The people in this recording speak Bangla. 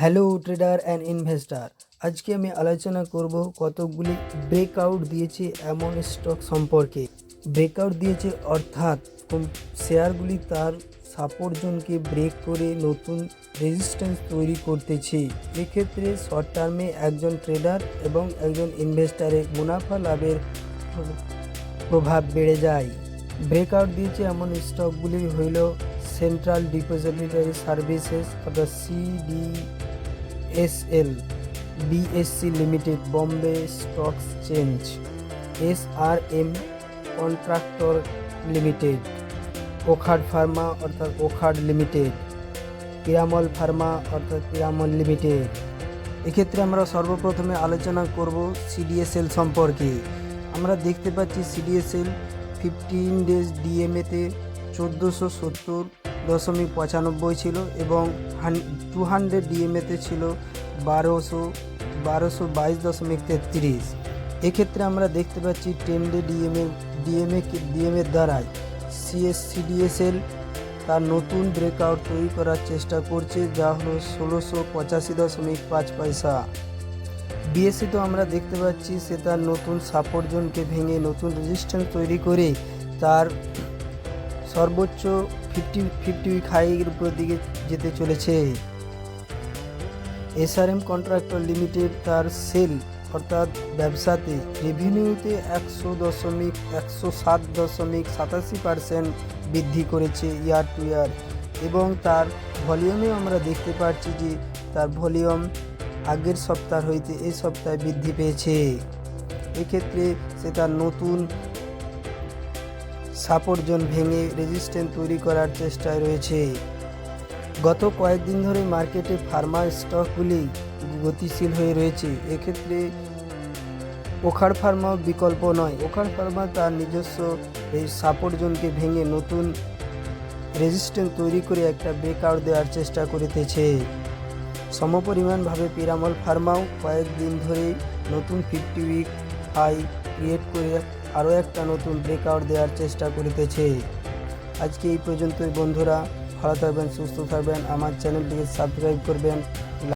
হ্যালো ট্রেডার অ্যান্ড ইনভেস্টার, আজকে আমি আলোচনা করব কতকগুলি ব্রেকআউট দিয়েছে এমন স্টক সম্পর্কে। ব্রেকআউট দিয়েছে অর্থাৎ শেয়ারগুলি তার সাপোর্ট জোনকে ব্রেক করে নতুন রেজিস্ট্যান্স তৈরি করতেছে। এক্ষেত্রে শর্ট টার্মে একজন ট্রেডার এবং একজন ইনভেস্টারের মুনাফা লাভের প্রভাব বেড়ে যায়। ব্রেকআউট দিয়েছে এমন স্টকগুলি হইল সেন্ট্রাল ডিপোজিটরি সার্ভিসেস অর্থাৎ CDSL, BSC limited, Bombay stock exchange, SRM contractor limited, Wockhardt pharma অর্থাৎ ওখাড লিমিটেড, পিরামল ফার্মা অর্থাৎ পিরামল লিমিটেড। এক্ষেত্রে আমরা সর্বপ্রথমে আলোচনা করব CDSL সম্পর্কে। আমরা দেখতে পাচ্ছি CDSL 15 ডেজ ডিএমএতে 1470.95 ছিল এবং 200 ডিএমএতে ছিল 1222.33। এক্ষেত্রে আমরা দেখতে পাচ্ছি 10 ডে ডিএমএর দ্বারাই CDSL তার নতুন ব্রেকআউট তৈরি করার চেষ্টা করছে, যা হলো 1685.5 পয়সা। বিএসসি তো আমরা দেখতে পাচ্ছি সে তার নতুন সাপোর্ট জোনকে ভেঙে নতুন রেজিস্ট্যান্স তৈরি করে তার সর্বোচ্চ 50 উইক হাইয়ের উপর দিকে যেতে চলেছে। SRM কন্ট্রাক্টর লিমিটেড তার সেল অর্থাৎ ব্যবসাতে রেভিনিউতে 107.87% বৃদ্ধি করেছে ইয়ার টু ইয়ার, এবং তার ভলিউমে আমরা দেখতে পাচ্ছি যে তার ভলিউম আগের সপ্তাহ হইতে এই সপ্তাহে বৃদ্ধি পেয়েছে। এক্ষেত্রে সে তার নতুন সাপোর্ট জোন ভেঙে রেজিস্ট্যান্স তৈরি করার চেষ্টায় রয়েছে। গত কয়েকদিন ধরে মার্কেটে ফার্মা স্টকগুলি গতিশীল হয়ে রয়েছে। এক্ষেত্রে ওখাড ফার্মাও বিকল্প নয়। ওখাড ফার্মা তার নিজস্ব এই সাপোর্ট জোনকে ভেঙে নতুন রেজিস্ট্যান্স তৈরি করে একটা ব্রেকআউট দেওয়ার চেষ্টা করিতেছে। সমপরিমাণভাবে পিরামল ফার্মাও কয়েকদিন ধরে নতুন 50 উইক হাই ক্রিয়েট করে আরও একটা নতুন ব্রেকআউট দেওয়ার চেষ্টা করিতেছে। আজকে এই পর্যন্তই বন্ধুরা, ভালো থাকবেন, সুস্থ থাকবেন, আমার চ্যানেলটিকে সাবস্ক্রাইব করবেন।